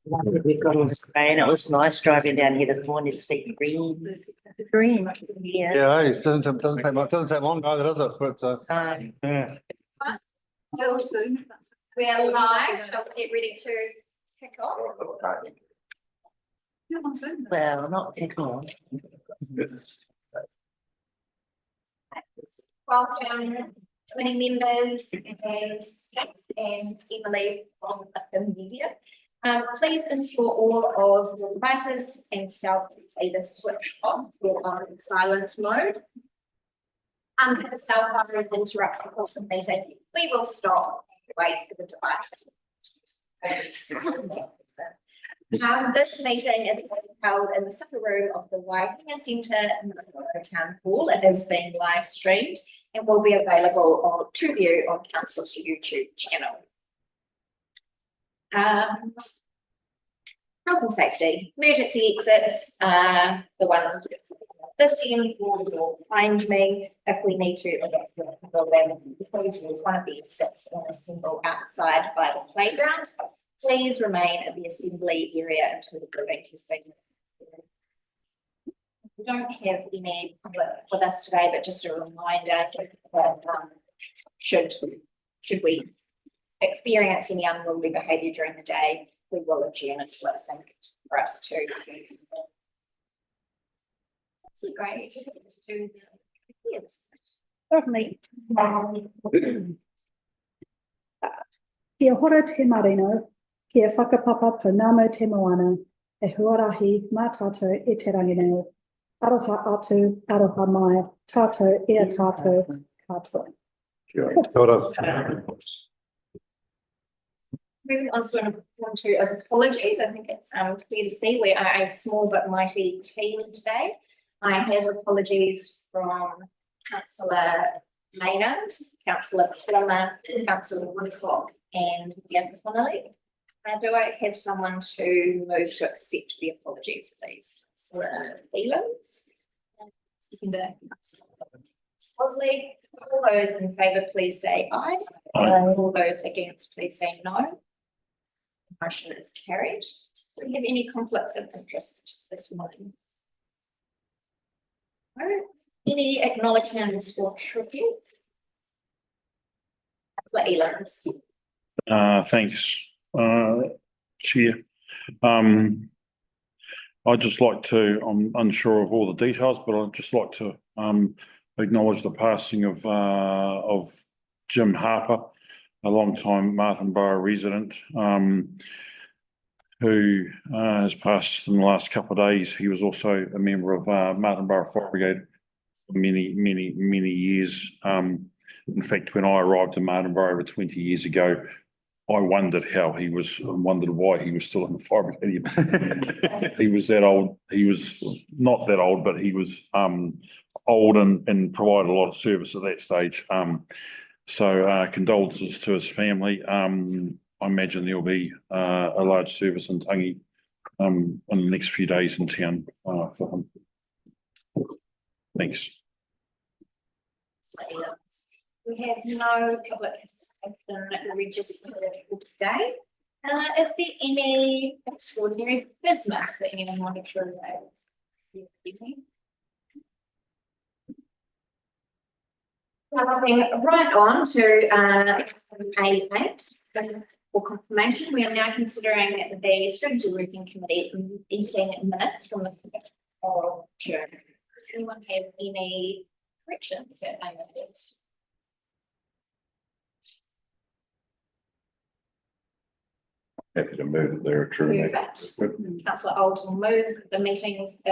We've got all this rain. It was nice driving down here this morning to see green. Green. Yeah. Yeah, it doesn't take long either, does it? But yeah. We are live, so we'll get ready to kick off. Well, not pick on. Welcome, committee members and staff and Emily from the media. Please ensure all of your devices and cell phones either switch off or on silent mode. If a cell phone interrupts the course of the meeting, we will stop and wait for the device. This meeting is held in the supper room of the Waihinga Centre in the Town Hall. It has been live streamed and will be available to view on Council's YouTube channel. Health and safety, emergency exits, the one this end will find me if we need to because there's one of the exits in a symbol outside by the playground. Please remain at the assembly area until the building has been. We don't have any public with us today, but just a reminder that should we experience any unruly behaviour during the day, we will adjourn until it's for us to. That's great. Certainly. Kia hora te marino, kia whakapapa pōnamo te moana, e huarahi mā tātou e te rangineo. Aroha atu, aroha mai, tātou ea tātou katoa. Moving on to apologies. I think it's clear to see we are a small but mighty team today. I have apologies from Councillor Maynard, Councillor Plummer, Councillor Woodcock and Ian Connolly. Do I have someone to move to accept the apologies, please? Councillor Elams. Seconder, Councillor Bosley. All those in favour, please say aye. Aye. All those against, please say no. The motion is carried. Do we have any conflicts of interest this morning? No. Any acknowledgements or tribute? Councillor Elams. Thanks, Chair. I'd just like to, I'm unsure of all the details, but I'd just like to acknowledge the passing of Jim Harper, a long-time Martin Borough resident, who has passed in the last couple of days. He was also a member of Martin Borough Fire Brigade for many years. In fact, when I arrived in Martin Borough over 20 years ago, I wondered how he was, and wondered why he was still in the fire brigade. He was that old. He was not that old, but he was old and provided a lot of service at that stage. So condolences to his family. I imagine there'll be a large service in Tangi in the next few days in town for him. Thanks. We have no public participation registered for today. Is there any extraordinary business that anyone wanted to raise? Moving right on to A8 for confirmation. We are now considering the Strategy Working Committee meeting minutes from the 5th of June. Does anyone have any corrections that I missed? Happy to move it there, true. Councillor Olds will move the meeting minutes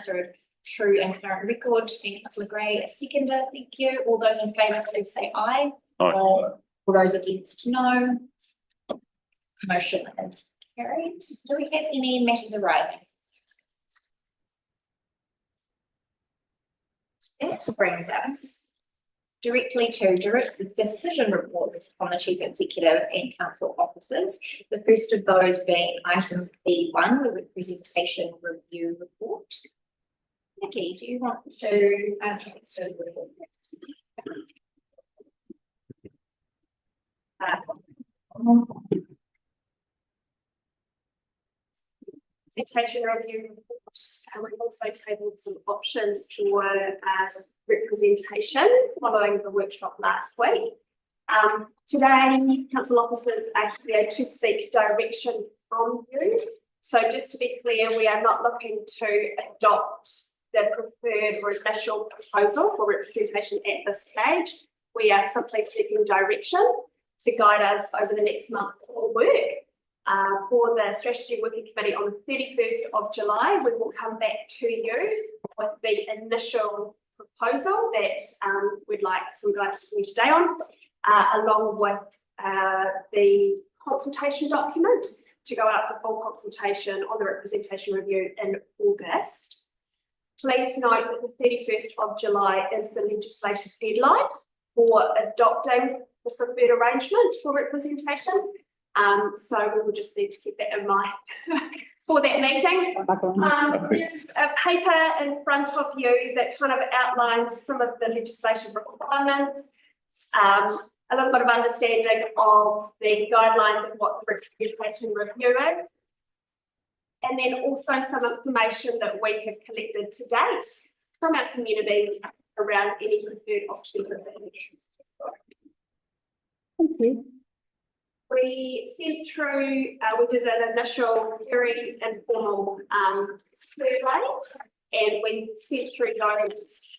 are true and current record. And Councillor Gray, a seconder, thank you. All those in favour, please say aye. Aye. All those against, no. Motion is carried. Do we have any matters arising? That brings us directly to direct decision report from the Chief Executive and Council officers. The first of those being item B1, the representation review report. Nikki, do you want to transfer the report? representation review report. We've also tabled some options for representation following the workshop last week. Today, council officers are here to seek direction from you. So just to be clear, we are not looking to adopt the preferred or initial proposal for representation at this stage. We are simply seeking direction to guide us over the next month of work. For the Strategy Working Committee on the 31st of July, we will come back to you with the initial proposal that we'd like some guidance from you today on, along with the consultation document to go out for full consultation on the representation review in August. Please note that the 31st of July is the legislative deadline for adopting the preferred arrangement for representation. So we will just need to keep that in mind for that meeting. There's a paper in front of you that kind of outlines some of the legislative requirements, a little bit of understanding of the guidelines of what the representation review is, and then also some information that we have collected to date from our communities around any preferred options. Thank you. We sent through, we did an initial very informal survey, and we sent through those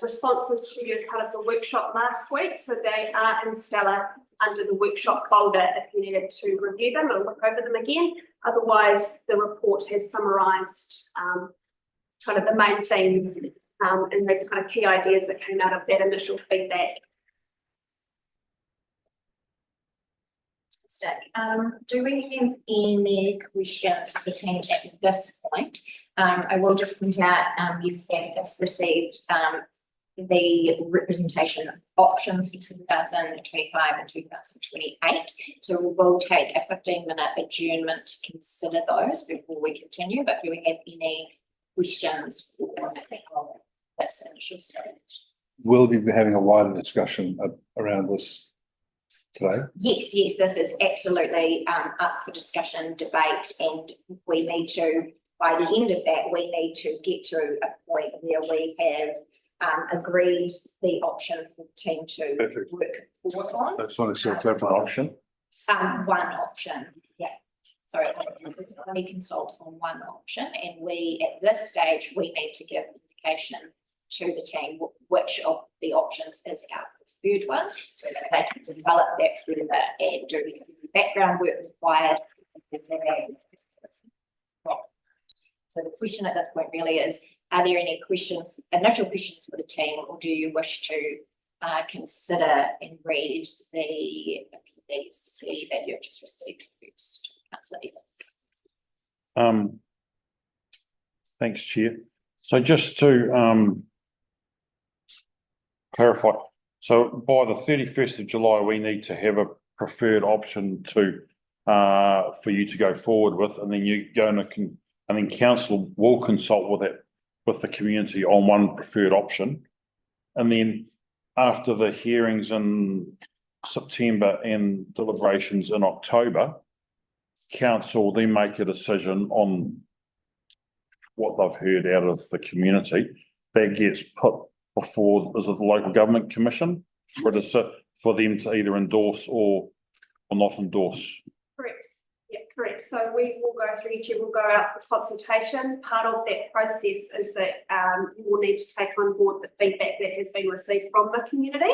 responses to you as part of the workshop last week. So they are in Stella under the workshop folder if you needed to review them or look over them again. Otherwise, the report has summarised kind of the main themes and the kind of key ideas that came out of that initial feedback. Do we have any questions for the team at this point? I will just point out you've just received the representation options for 2025 and 2028. So we will take a 15-minute adjournment to consider those before we continue. But do we have any questions for this initial stage? We'll be having a wider discussion around this today. Yes, this is absolutely up for discussion, debate, and we need to, by the end of that, we need to get to a point where we have agreed the option for the team to Perfect. work forward on. I just want to see a clarify option. One option, yeah. Sorry, we consult on one option, and we, at this stage, we need to give indication to the team which of the options is our preferred one, so that they can develop that further and do the background work required. So the question at that point really is, are there any questions, initial questions for the team, or do you wish to consider and read the PDC that you've just received first? Councillor Evans. Thanks, Chair. So just to clarify, so by the 31st of July, we need to have a preferred option to for you to go forward with, and then you go and then council will consult with the community on one preferred option. And then after the hearings in September and deliberations in October, council then make a decision on what they've heard out of the community. That gets put before, is it the local government commission for them to either endorse or not endorse? Correct. Yeah, correct. So we will go through each year, we'll go out for consultation. Part of that process is that you will need to take on board the feedback that has been received from the community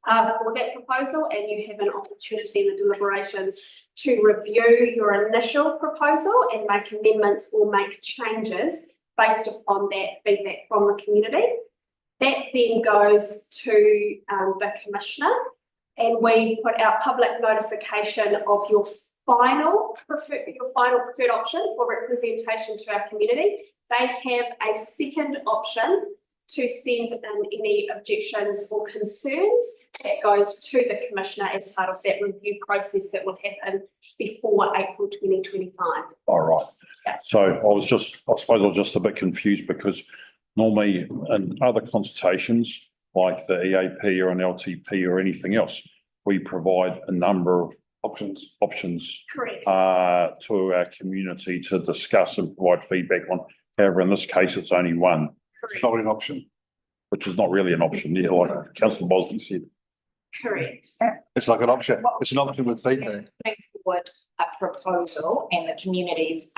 for that proposal, and you have an opportunity in the deliberations to review your initial proposal and make amendments or make changes based upon that feedback from the community. That then goes to the commissioner, and we put out public notification of your final preferred option for representation to our community. They have a second option to send in any objections or concerns. That goes to the commissioner as part of that review process that will happen before April 2025. All right. Yeah. So I suppose I was just a bit confused, because normally in other consultations, like the EAP or an LTP or anything else, we provide a number of options Correct. to our community to discuss and provide feedback on. However, in this case, it's only one, It's not an option. which is not really an option, yeah, like Councillor Bosley said. Correct. It's like an option. It's an option with feedback. Putting forward a proposal and the community's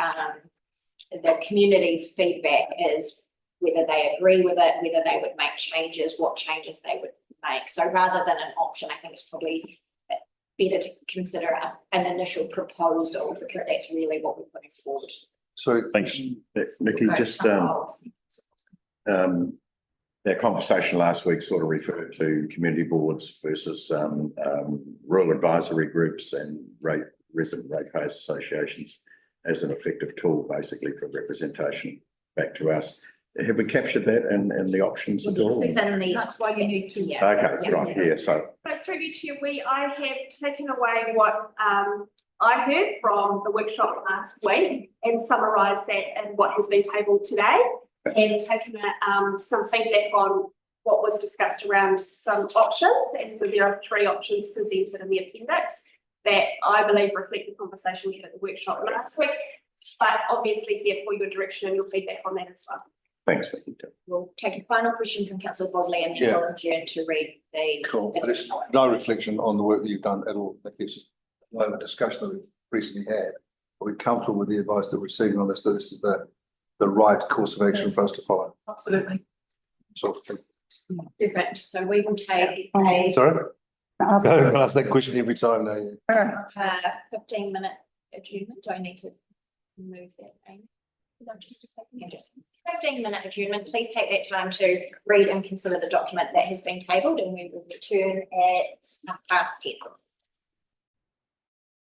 feedback is whether they agree with it, whether they would make changes, what changes they would make. So rather than an option, I think it's probably better to consider an initial proposal because that's really what we're putting forward. So Thanks. Nikki, just, that conversation last week sort of referred to community boards versus, rural advisory groups and resident ratepayers associations as an effective tool, basically, for representation back to us. Have we captured that and the options at all? That's why you need to. Okay, right, yeah, so, So through you, Chair, I have taken away what I heard from the workshop last week and summarised that in what has been tabled today, and taken some feedback on what was discussed around some options. And so there are 3 options presented in the appendix that I believe reflect the conversation we had at the workshop last week, but obviously here for your direction and your feedback on that as well. thanks. We'll take a final question from Councillor Bosley and then we'll adjourn to read the. cool. There's no reflection on the work that you've done at all. It's just over discussion that we've recently had. Are we comfortable with the advice that we're receiving on this, that this is the right course of action for us to follow? Absolutely. So, Different, so we will take a sorry? I ask that question every time now. 15-minute adjournment. Do I need to move that, Amy? Hold on just a second. Yeah, just 15-minute adjournment. Please take that time to read and consider the document that has been tabled, and we will return at 10:30.